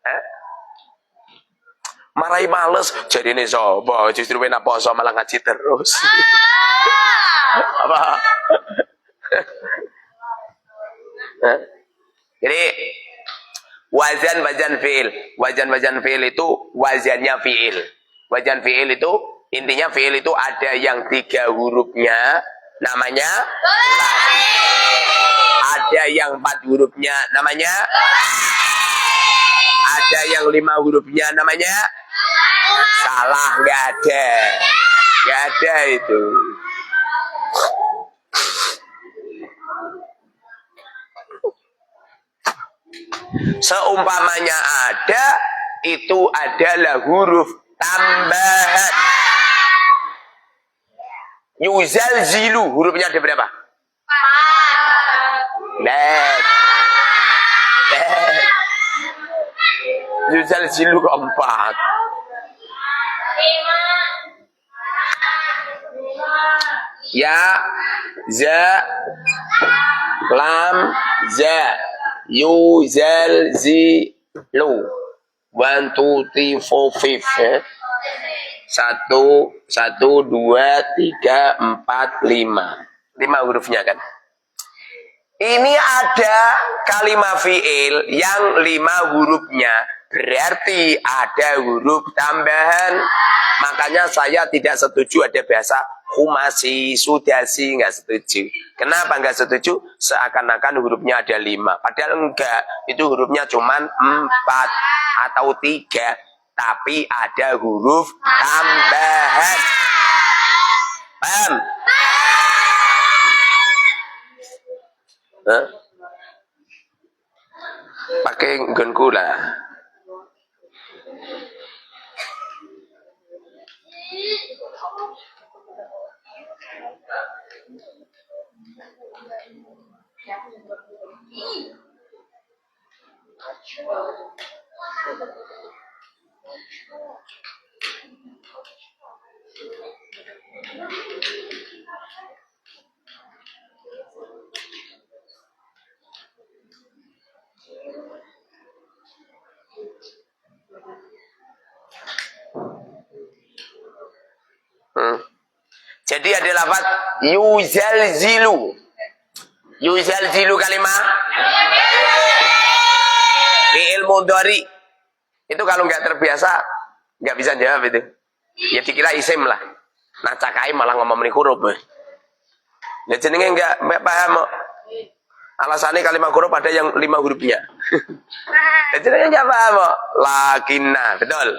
Eh? Marai males jadi ini sobo justru wena poso malah ngaji terus. Apa? Jadi wazan fiil itu wazannya fiil. Wazan fiil itu intinya fiil itu ada yang 3 hurufnya namanya lazim. Ada yang 4 hurufnya namanya ada yang 5 hurufnya namanya salah, nggak ada itu. Seumpamanya ada, itu adalah huruf tambahan. Yuzalzilu hurufnya ada berapa? 4. Yuzalzilu kok 4? Ya, za, lam, za, yuzalzilu. 1, 2, 3, 4, 5. 1, 2, 3, 4, 5. 5 hurufnya kan. Ini ada kalimat fi'il yang 5 hurufnya. Berarti ada huruf tambahan. Makanya saya tidak setuju ada bahasa humasi, sudasi, nggak setuju. Kenapa nggak setuju? Seakan-akan hurufnya ada 5. Padahal enggak. Itu hurufnya cuma 4 atau 3. Tapi ada huruf tambahan. Paham? Hah? Pakai nggonku lah. Jadi ada lafaz yuzalzilu. Yuzalzilu kalimat fi'il mudhari. Itu kalau nggak terbiasa nggak bisa jawab itu. Ya dikira isim lah. Nah cakai malah ngomong ini huruf. Ya jenenge nggak paham. Alasannya kalimat huruf ada yang 5 hurufnya. Ya jenenge nggak paham. Lakinna, betul.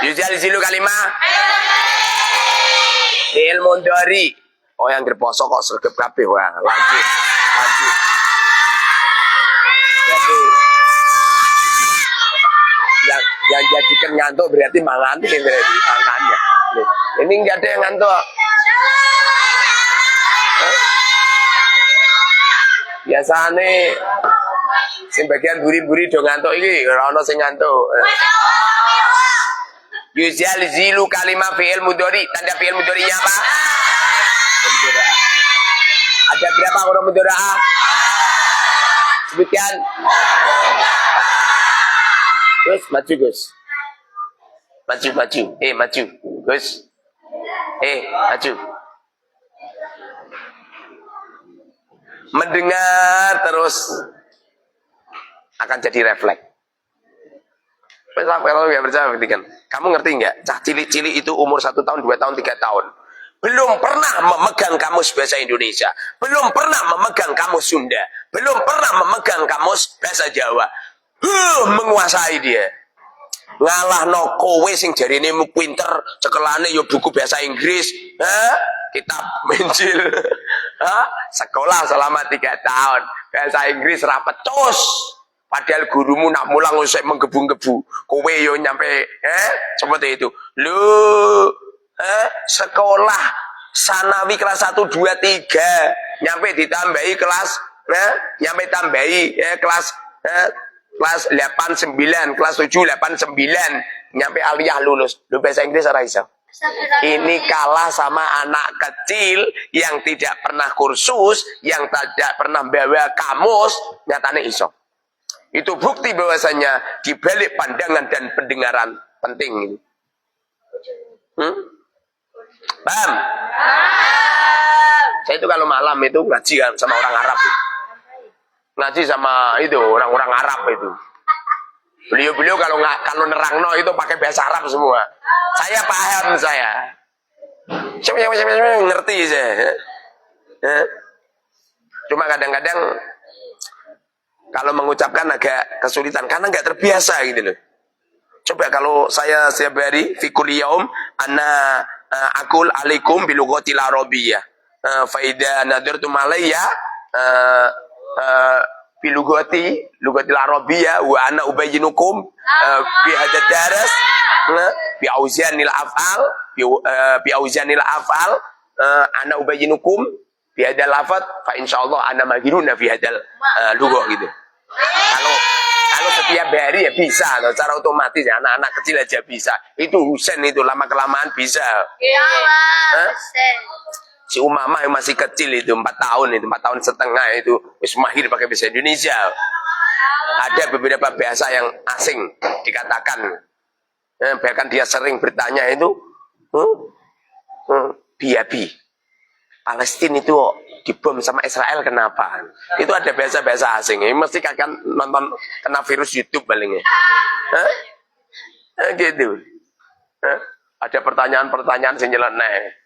Yuzalzilu kalimat fi'il mudhari. Oh yang berposo kok sergap kabeh. Wah, lanjut. Berarti yang jadikan ngantuk berarti mangan ini berarti makannya. Ini enggak ada yang ngantuk. Biasane sing bagian buri-buri do ngantuk iki ora ono sing ngantuk. Yuzalzilu kalimat fi'il mudhari. Tanda fi'il mudharinya apa? Ada berapa huruf mudhari'ah? Sebutkan. Gus, maju Gus. Maju. Maju. Gus. Maju. Mendengar terus akan jadi refleks. Kalau nggak percaya buktikan. Kamu ngerti nggak? Cah cilik-cilik itu umur 1 tahun, 2 tahun, 3 tahun. Belum pernah memegang kamus bahasa Indonesia. Belum pernah memegang kamus Sunda. Belum pernah memegang kamus bahasa Jawa. Menguasai dia. Ngalah no kowe sing jarine mu pinter, cekelane yo buku bahasa Inggris, kitab Injil. Sekolah selama 3 tahun, bahasa Inggris rapecus. Padahal gurumu nak mulang usai menggebu-gebu. Kowe yo nyampe seperti itu. Lu sekolah sanawi kelas 1 2 3 nyampe ditambahi kelas nyampe tambahi kelas kelas 8 9, kelas 7 8 9 nyampe aliyah lulus. Lu bahasa Inggris ora iso. Ini kalah sama anak kecil yang tidak pernah kursus, yang tidak pernah bawa kamus, nyatane iso. Itu bukti bahwasanya di balik pandangan dan pendengaran penting ini. Paham? Saya itu kalau malam itu ngaji kan sama orang Arab. Ngaji sama itu orang-orang Arab itu. Beliau kalau nerangno itu pakai bahasa Arab semua. Saya paham saya. Ngerti saya. Cuma kadang-kadang kalau mengucapkan agak kesulitan karena nggak terbiasa gitu loh. Coba kalau saya setiap hari fikul yaum ana akul alaikum bilugatil arabiyyah. Fa idza nadartum alayya lugatil arabiyyah wa ana ubayyinukum bi hadzal daras bi auzanil af'al ana ubayyinukum bi hadzal lafaz fa insyaallah ana mahiruna fi hadzal lugah gitu. Kalau setiap hari ya bisa, secara otomatis ya anak-anak kecil aja bisa. Itu Husain itu lama kelamaan bisa. Iya, Si Umamah yang masih kecil itu 4 tahun setengah itu wis mahir pakai bahasa Indonesia. Ada beberapa bahasa yang asing dikatakan. Bahkan dia sering bertanya itu biabi. Palestina itu dibom sama Israel kenapa? Itu ada bahasa-bahasa asing. Ini mesti akan nonton kena virus YouTube palingnya. Gitu. Ada pertanyaan-pertanyaan yang nyeleneh.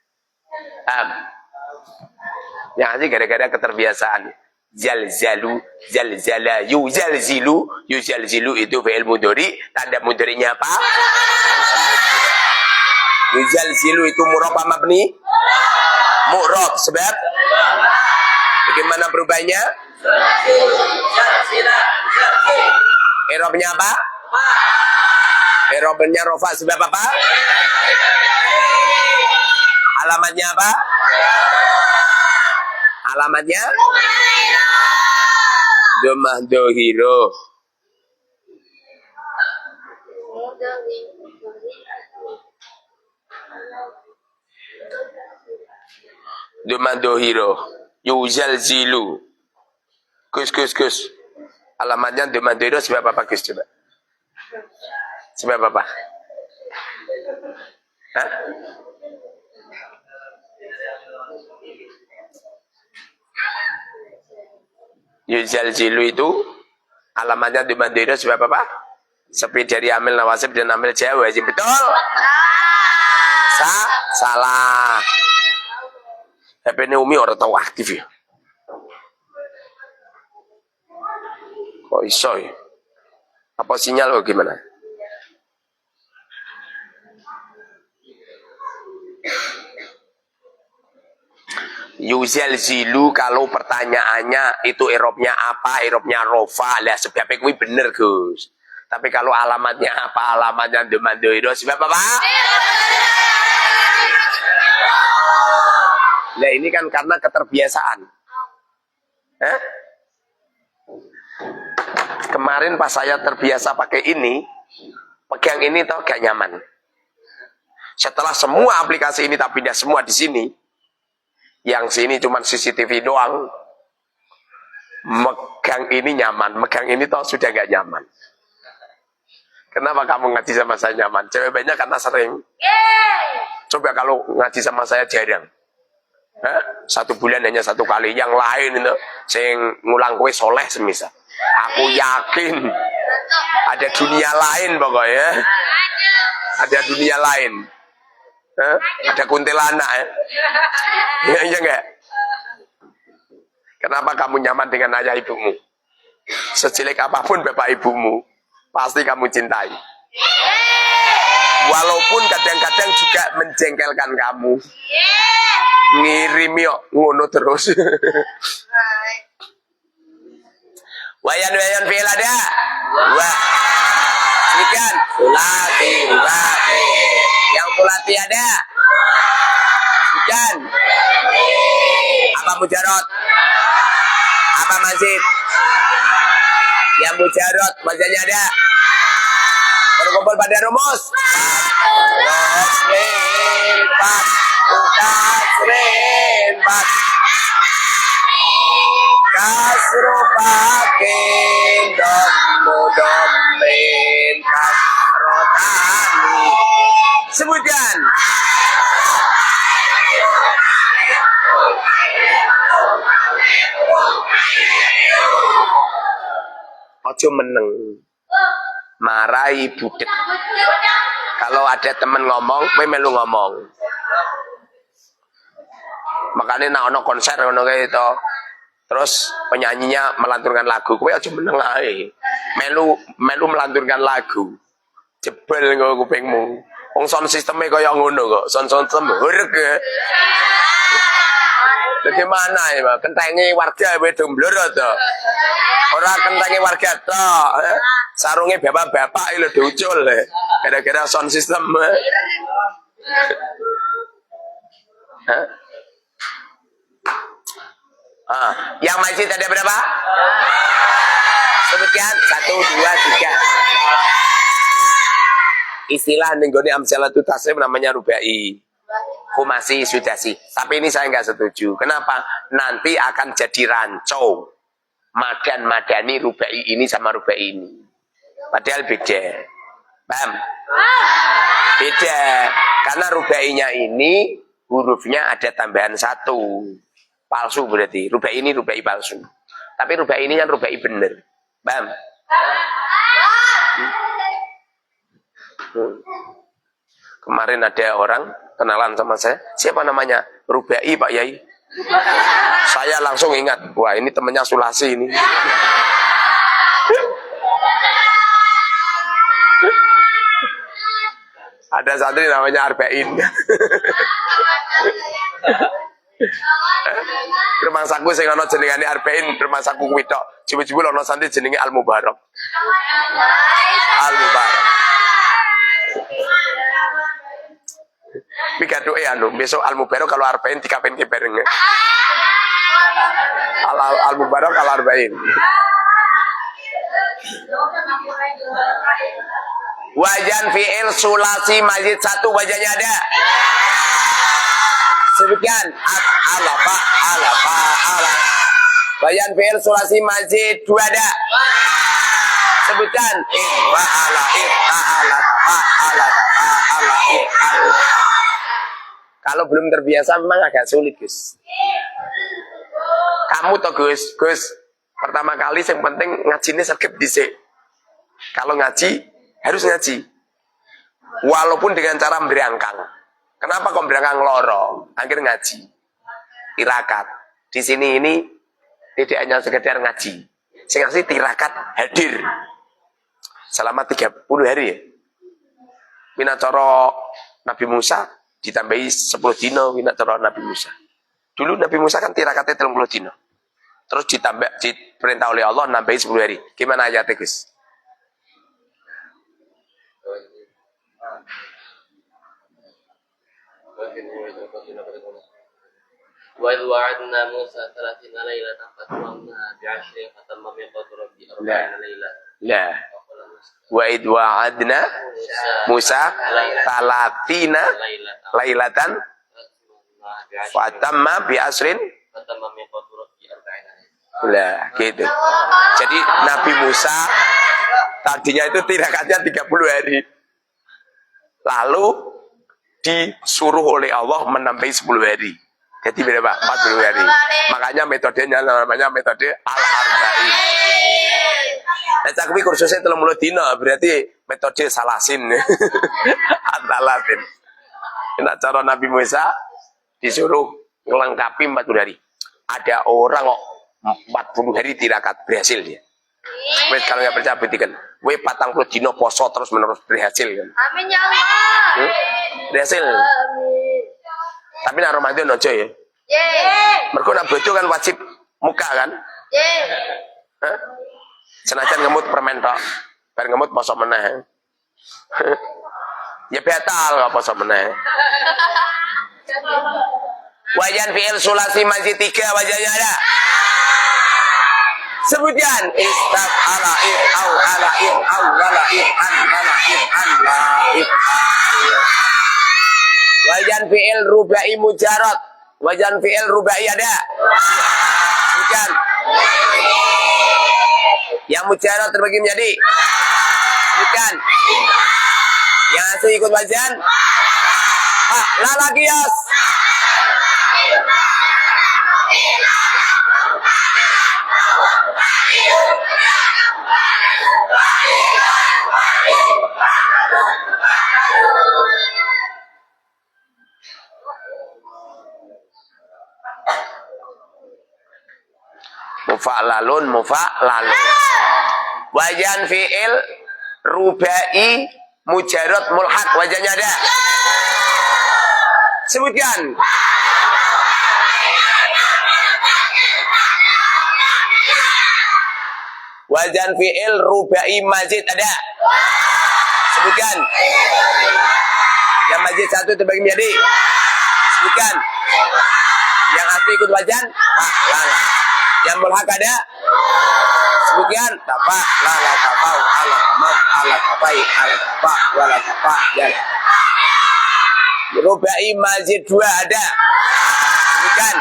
Yang asli gara-gara keterbiasaan. Zalzalu, zalzala, yuzalzilu itu fi'il mudhari, tanda mudhari'nya apa? Yuzalzilu itu murab mabni? Mu'rab sebab bagaimana perubahannya? I'rabnya apa? I'rabnya rafa sebab apa? Alamatnya apa? Alamatnya? Dhammah dhahira. Dhammah dhahira. Yuzalzilu. Gus. Alamatnya dhammah dhahira sebab apa Gus coba? Sebab apa? Hah? Yuzalzilu itu alamatnya dhammah dhahira sebab apa? Sepi dari amil nawasib dan amil jawazim. Betul? Salah. HP ini Umi orang tahu aktif ya. Kok iso ya? Apa sinyal lo gimana? Yuzalzilu kalau pertanyaannya itu i'rabnya apa? I'rabnya rofa. Lah sebabnya kuwi bener, Gus. Tapi kalau alamatnya apa? Alamatnya dhammah dhahira sebab apa? Lah ini kan karena keterbiasaan. Kemarin pas saya terbiasa pakai ini, pegang ini tau gak nyaman. Setelah semua aplikasi ini tak pindah semua di sini, yang sini cuma CCTV doang, megang ini nyaman, megang ini tau sudah gak nyaman. Kenapa kamu ngaji sama saya nyaman? Cewek banyak karena sering. Coba kalau ngaji sama saya jarang. 1 bulan hanya 1 kali. Yang lain itu sing ngulang kue soleh semisal. Aku yakin ada dunia lain pokoknya. Ada dunia lain. Ada kuntilanak ya. Iya enggak? Kenapa kamu nyaman dengan ayah ibumu? Sejelek apapun bapak ibumu, pasti kamu cintai. Walaupun kadang-kadang juga menjengkelkan kamu. Ngirim yuk, ngono terus. Wayan fi'il ada? Wah. Sikan. Ulati. Yang ulati ada? Sikan. Apa mujarot? Apa masjid? Yang mujarot, masjidnya ada? Berkumpul pada rumus. Kasro pakai dom domin kasrotani. Sebutkan. Ojo meneng. Marai budet. Kalau ada temen ngomong, kowe melu ngomong. Makanya nak ono konser ono kayak itu. Terus penyanyinya melanturkan lagu, kowe aja meneng ae. Melu melanturkan lagu. Jebel kok kupingmu. Wong sound sisteme kaya ngono kok. Sound system hurek. Bagaimana ya, kentengi warga wedong bloro to. Ora kentengi warga to. Sarunge bapak-bapak lho diucul. Gara-gara sound system. Yang masjid ada berapa? Sebutkan 1, 2, 3. Istilah nenggone amsalatu tasrif namanya rubai. Humasi sudasi. Tapi ini saya nggak setuju. Kenapa? Nanti akan jadi rancu. Madani rubai ini sama rubai ini. Padahal beda. Paham? Beda. Karena rubainya ini hurufnya ada tambahan 1. Palsu berarti. Rubai ini rubai palsu. Tapi rubai ini kan rubai bener. Paham? Kemarin ada orang kenalan sama saya. Siapa namanya? Rubai, Pak Yai. Saya langsung ingat. Wah, ini temannya Sulasi ini. Ada santri namanya Arba'in. Rumah saku sing ana jenengane Arba'in, rumah saku kuwi tok. Jebul-jebul ana santri jenenge Al Mubarak. Al Mubarak. Mika doe anu, besok Al Mubarak kalau Arba'in dikapenke bareng. Al Mubarak al Arba'in. Wajan fi'il sulasi majid 1 wajahnya ada. Sebutkan ala. Wajan fi'il sulasi majid 2 ada. Sebutkan ifa'ala. Kalau belum terbiasa memang agak sulit, Gus. Kamu toh Gus, pertama kali yang penting ngajinya sakit dhisik. Kalau ngaji harus ngaji. Walaupun dengan cara berangkang. Kenapa kok berangkang loro? Akhir ngaji. Tirakat. Di sini ini tidak hanya sekedar ngaji. Sing ngasih tirakat hadir. Selama 30 hari ya. Minacara Nabi Musa ditambahi 10 dino minacara Nabi Musa. Dulu Nabi Musa kan tirakatnya 30 dino. Terus diperintah oleh Allah nambahi 10 hari. Gimana ayatnya Gus? Wa idh wa'adna Musa 30 lailatan fatamamnaha bi'ashrin fatamma miqatu rabbi 40 lailatan. La. Wa idh wa'adna Musa 30 lailatan fatamma bi'ashrin fatamma miqatu rabbi 40 lailatan. Lah, gitu. Jadi Nabi Musa tadinya itu tirakatnya 30 hari. Lalu disuruh oleh Allah menambahi 10 hari. Jadi berapa? 40 hari. Makanya metodenya namanya metode Al-Arba'in. Nah, cakwi kursusnya 30 dina, berarti metode Salasin. Al-Salasin. Nah, cara Nabi Musa disuruh melengkapi 40 hari. Ada orang kok 40 hari tirakat berhasil dia. Wes kalau nggak percaya buktikan. Wes 40 dino poso terus menerus berhasil kan. Amin ya Allah. Berhasil. Tapi nak Ramadan aja ya. Mergo nak bojo kan wajib muka kan? Hah? Senajan ngemut permen tok. Bar ngemut poso meneh. Ya batal kok poso meneh. Wajan fi'il sulasi masih 3 wajahnya ada. Sebutkan istaf'ala if'au ala if'au wala if'an wala if'an la if'an. Wajan fi'il rubai mujarad. Wajan fi'il rubai ada. Sebutkan. Yang mujarad terbagi menjadi. Bukan. Yang asli ikut wajan. Lala kias. Mufa'lalun. Wajan fi'il rubai mujarad mulhaq, wajannya ada. Sebutkan. Wajan fi'il rubai mazid ada. Sebutkan. Yang mazid satu terbagi menjadi. Sebutkan. Yang asli ikut wajan. Lala. Yang mulhaq ada. Sebutkan. Tapa, lala, tapau, ala, mat, ala, tapai, ala, tapa, wala, tapa, jala. Rubai mazid 2 ada. Sebutkan.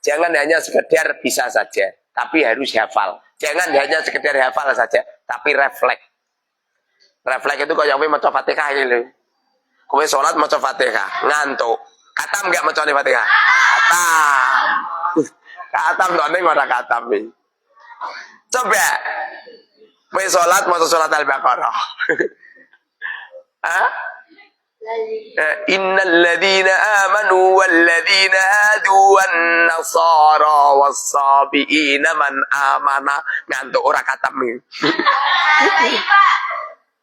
Jangan hanya sekedar bisa saja, tapi harus hafal. Jangan hanya sekedar hafal saja, tapi refleks. Refleks itu kayak maca Fatihah ini. Kowe salat maca Fatihah, ngantuk. Katam enggak maca Fatihah? Katam. Katam lho ning ora katam iki. Coba. Kowe salat maca surat Al-Baqarah. Hah? Innal ladzina amanu wal ladzina hadu wan nasara was-sabiina man amana, ngantuk ora katam iki.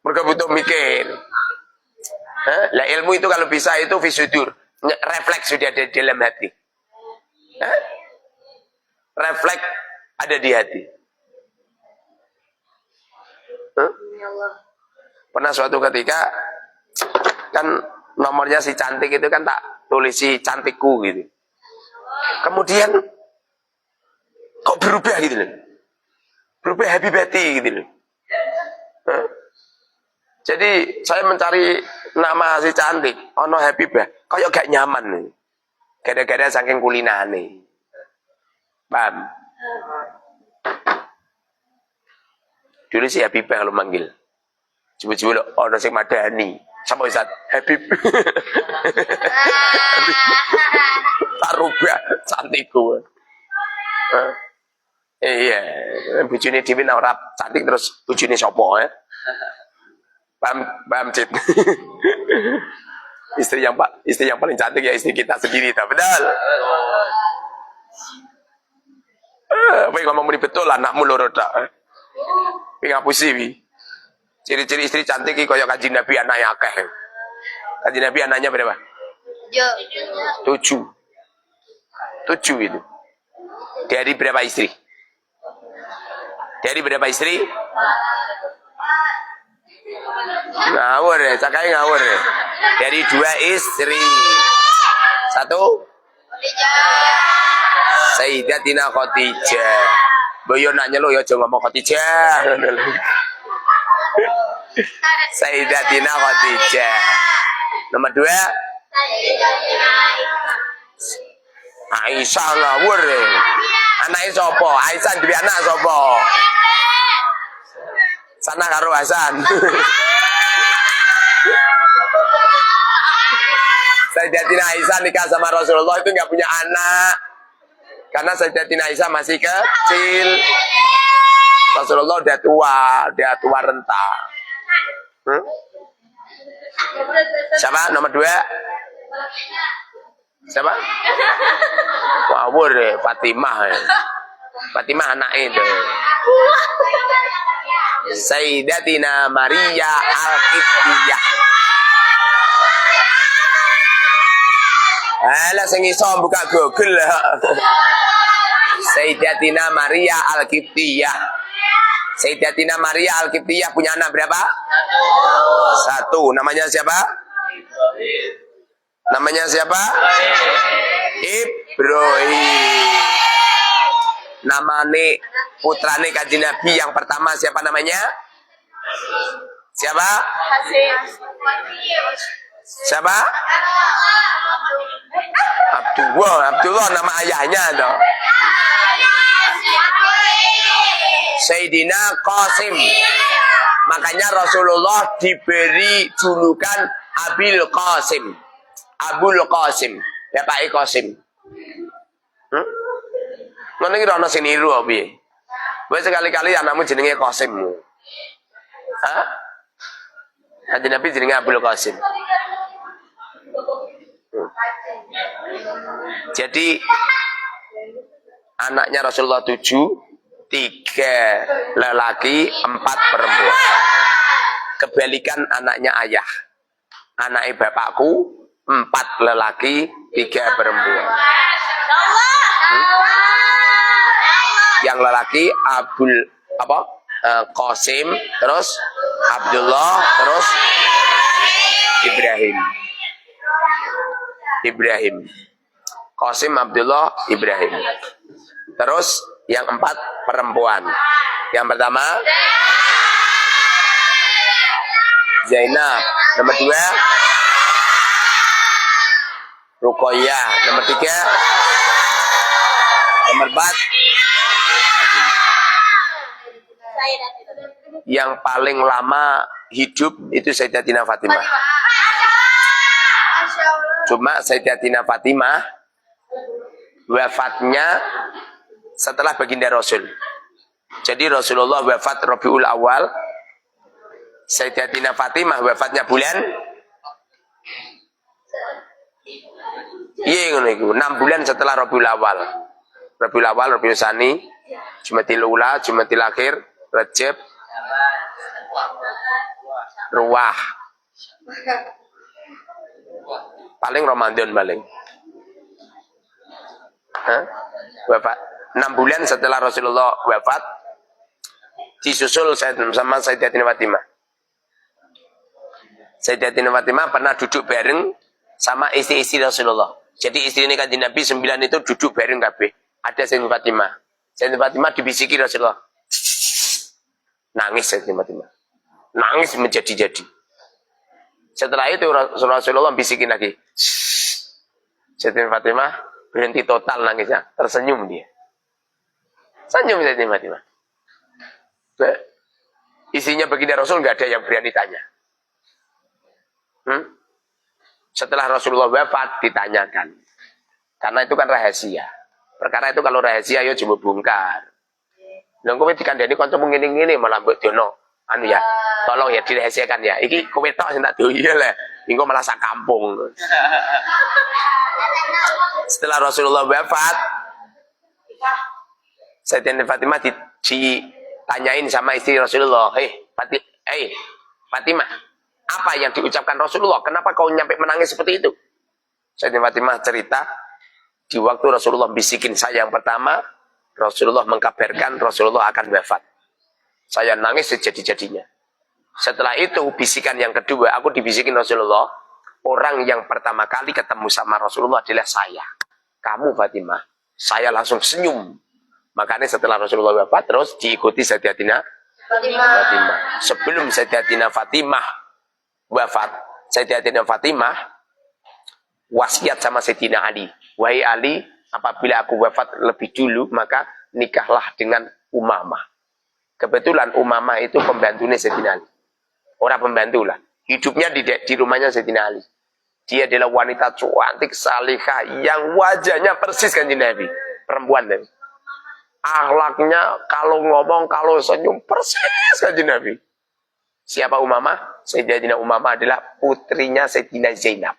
Mereka butuh mikir. Lah ilmu itu kalau bisa itu fisudur, refleks sudah ada di dalam hati. Refleks ada di hati. Pernah suatu ketika kan nomornya si cantik itu kan tak tulisi cantikku gitu. Kemudian kok berubah gitu loh. Berubah happy birthday gitu loh. Jadi saya mencari nama si cantik, ono happy bah, kayak gak nyaman nih. Gara-gara saking kulinane. Paham? Dulu si happy bah kalau manggil. Coba-coba lo, ono sing madani. Sama Ustaz, Habib. Tak rubah cantikku. Iya, bujune dhewe ora cantik terus bujune sapa ya? Paham Cid. Istri yang paling cantik ya istri kita sendiri, tak betul. Apa yang ngomong ini betul anakmu loro tak. Pi ngapusi wi. Ciri-ciri istri cantik iki kaya Kanjeng Nabi anaknya akeh. Kanjeng Nabi anaknya berapa? 7. 7 itu. Dari berapa istri? Dari berapa istri? Ngawur ya, cakai ngawur ya. Dari 2 istri. 1 Sayyidatina Khadijah. Boyo nak nyeluk ya aja ngomong Khadijah. Sayyidatina Khadijah. Nomor 2 Aisyah ngawur ya. Anaknya sapa? Aisyah duwe anak sapa? Sana karo Hasan. Sayyidatina Aisyah nikah sama Rasulullah itu nggak punya anak. Karena Sayyidatina Aisyah masih kecil. Rasulullah udah tua renta. Siapa? Nomor 2? Siapa? Wawur deh, Fatimah. Fatimah anak itu. Sayyidatina Maria Al-Qibtiyah. Alah sing iso buka Google. Sayyidatina Maria Al-Qibtiyah. Sayyidatina Maria Al-Qibtiyah punya anak berapa? 1. Namanya siapa? Namanya siapa? Ibrahim. Namane putrane Kanjeng Nabi yang pertama siapa namanya? Siapa? Siapa? Abdullah nama ayahnya dong. Sayyidina Qasim. Makanya Rasulullah diberi julukan Abil Qasim. Abul Qasim. Ya Pak Qasim. Ngono iki ana sing niru apa piye? Wes sekali-kali anakmu jenenge Qasim. Hah? Kanjeng Nabi jenenge Abul Qasim. Jadi anaknya Rasulullah 7, 3 lelaki, 4 perempuan. Kebalikan anaknya ayah. Anaknya bapakku 4 lelaki, 3 perempuan. Yang lelaki Abul Qasim, terus Abdullah, terus Ibrahim. Qasim, Abdullah, Ibrahim. Terus yang 4 perempuan. Yang pertama Zainab, nomor 2 Ruqayyah, nomor 3 nomor 4 yang paling lama hidup itu Sayyidatina Fatimah. Cuma Sayyidatina Fatimah wafatnya setelah baginda Rasul. Jadi Rasulullah wafat Rabiul Awal, Sayyidatina Fatimah wafatnya bulan ngono iku, 6 bulan setelah Rabiul Awal. Rabiul Awal, Rabiul Tsani, Jumadil Ula, Jumadil Akhir, Rajab, Ruwah. Paling Ramadan paling. Wafat 6 bulan setelah Rasulullah wafat, disusul sama Sayyidatina Fatimah. Sayyidatina Fatimah pernah duduk bareng sama istri-istri Rasulullah. Jadi istri ini Kanjeng Nabi 9 itu duduk bareng kabeh. Ada Sayyidatina Fatimah. Sayyidatina Fatimah dibisiki Rasulullah. Nangis Sayyidatina Fatimah. Nangis menjadi-jadi. Setelah itu Rasulullah bisikin lagi. Sayyidatina Fatimah berhenti total nangisnya. Tersenyum dia. Senyum Sayyidatina Fatimah. Isinya baginda Rasul nggak ada yang berani tanya. Setelah Rasulullah wafat ditanyakan. Karena itu kan rahasia. Perkara itu kalau rahasia yo coba bongkar. Lha kowe dikandani kancamu ngene-ngene malah mbok dono. Anu ya. Tolong ya dirahasiakan ya. Iki kowe tok sing tak doya le. Engko malah sak kampung. Setelah Rasulullah wafat, Sayyidatina Fatimah ditanyain sama istri Rasulullah, Fatimah, apa yang diucapkan Rasulullah? Kenapa kau nyampe menangis seperti itu? Sayyidatina Fatimah cerita, di waktu Rasulullah bisikin saya yang pertama, Rasulullah mengkabarkan Rasulullah akan wafat. Saya nangis sejadi-jadinya. Setelah itu, bisikan yang kedua, aku dibisikin Rasulullah, orang yang pertama kali ketemu sama Rasulullah adalah saya. Kamu Fatimah. Saya langsung senyum. Makanya setelah Rasulullah wafat, terus diikuti Sayyidatina Fatimah. Sebelum Sayyidatina Fatimah wafat, Sayyidatina Fatimah wasiat sama Sayyidina Ali. Wahai Ali, apabila aku wafat lebih dulu, maka nikahlah dengan Umamah. Kebetulan Umamah itu pembantunya Sayyidina Ali. Orang pembantu lah. Hidupnya di rumahnya Sayyidina Ali. Dia adalah wanita cantik, salihah, yang wajahnya persis Kanjeng Nabi. Perempuan Nabi. Akhlaknya, kalau ngomong, kalau senyum, persis Kanjeng Nabi. Siapa Umamah? Sayyidatina Umamah adalah putrinya Sayyidina Zainab.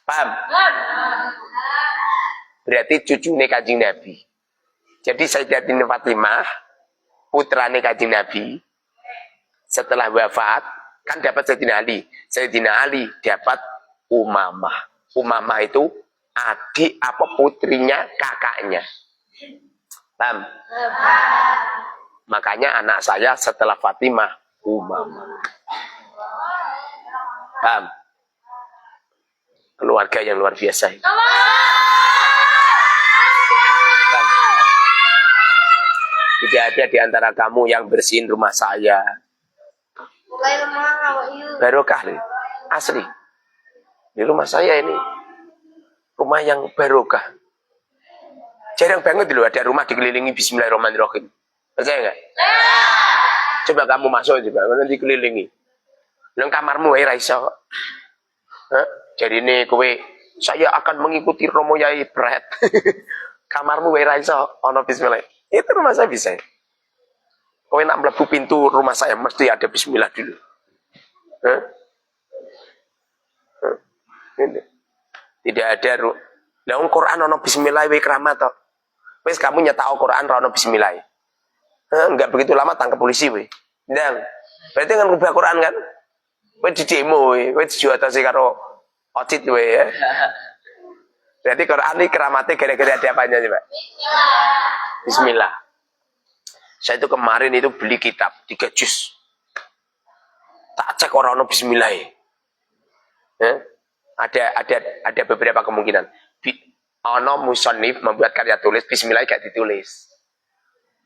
Paham? Berarti cucunya Kanjeng Nabi. Jadi Sayyidatina Fatimah, putrane Kanjeng Nabi, setelah wafat, kan dapat Sayyidina Ali. Sayyidina Ali dapat Umamah. Umamah itu adik apa putrinya kakaknya. Paham? Makanya anak saya setelah Fatimah, Umamah. Paham? Keluarga yang luar biasa. Paham? Tidak ada di antara kamu yang bersihin rumah saya. Barokah nih, asli. Di rumah saya ini rumah yang barokah. Jarang banget loh ada rumah dikelilingi Bismillahirrahmanirrahim. Percaya nggak? Coba kamu masuk coba, nanti kelilingi. Nang kamarmu wae ra iso. Hah? Jadi ini kowe saya akan mengikuti Romo Yai Bret. Kamarmu wae ra iso ana bismillah. Itu rumah saya bisa. Kowe nak mlebu pintu rumah saya mesti ada bismillah dulu. Hah? Hah? Ini. Tidak ada lah Quran ana bismillah wae keramat to. Wis kamu nyetak Quran ra ana bismillah. Enggak begitu lama tangkap polisi we. Ndang. Berarti kan rubah Quran kan? Kowe di demo we, kowe dijuatasi karo ocit we ya. Berarti Quran ini keramatnya gara-gara ada apanya sih, Pak? Bismillah. Saya itu kemarin itu beli kitab 3 juz. Tak cek orang ono bismillah. Ya? Ada beberapa kemungkinan. Ono musannif membuat karya tulis bismillah gak ditulis.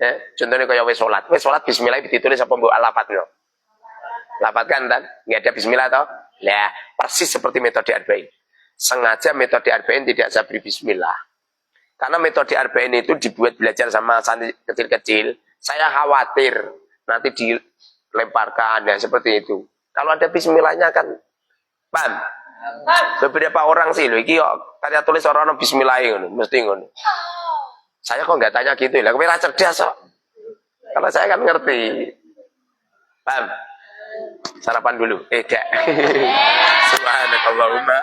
Ya, contohnya kayak wes sholat bismillah ditulis apa mbok alafatno. Lafat kan nggak ada bismillah toh. Lah, persis seperti metode arba'in. Sengaja metode arba'in tidak saya beri bismillah. Karena metode arba'in itu dibuat belajar sama santri kecil-kecil. Saya khawatir nanti dilemparkan ya seperti itu. Kalau ada bismillahnya kan paham? Beberapa orang sih loh iki karya tulis orang bismillah ngono, mesti ngono. Saya kok nggak tanya gitu lah, kowe ra cerdas kok. Kalau saya kan ngerti. Paham? Sarapan dulu. Gak. Subhanakallahumma